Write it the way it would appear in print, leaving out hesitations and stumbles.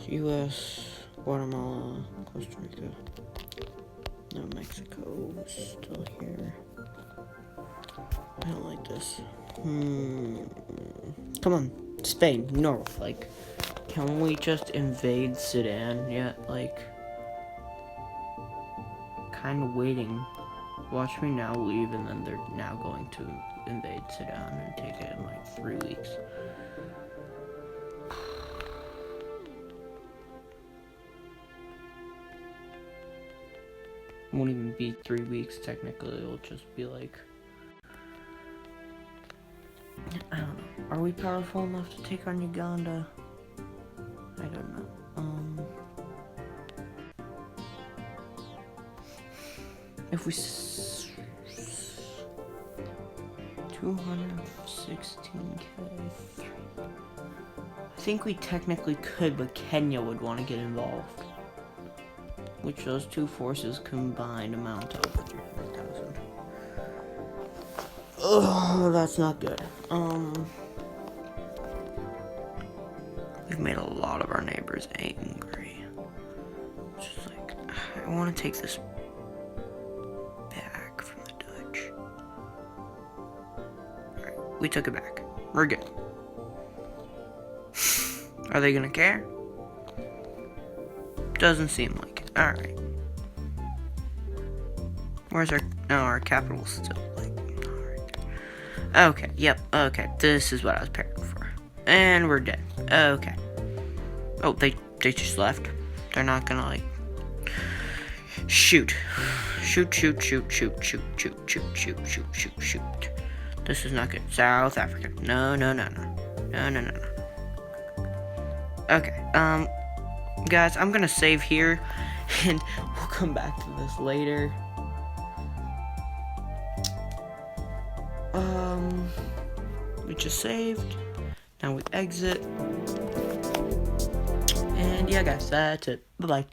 U.S., Guatemala, Costa Rica. No, Mexico is still here. I don't like this. Come on, Spain, North. Like, can we just invade Sudan yet? Like, kind of waiting. Watch me now leave, and then they're now going to invade Sudan and take it in like 3 weeks. It won't even be 3 weeks technically. It'll just be like, I don't know. Are we powerful enough to take on Uganda? I don't know. 216k. I think we technically could, but Kenya would want to get involved. Which those two forces combined amount to over 300,000. Oh, that's not good. We've made a lot of our neighbors angry. It's just like, I want to take this back from the Dutch. Alright, we took it back. We're good. Are they gonna care? Doesn't seem like it. Alright. Where's our... No, our capital's still, like, alright. Okay, yep, okay. This is what I was preparing for. And we're dead. Okay. Oh, they just left. They're not gonna, like... Shoot. Shoot. This is not good. South Africa. No. Okay, guys, I'm gonna save here, and we'll come back to this later. We just saved. Now we exit. And yeah, guys, that's it. Bye-bye.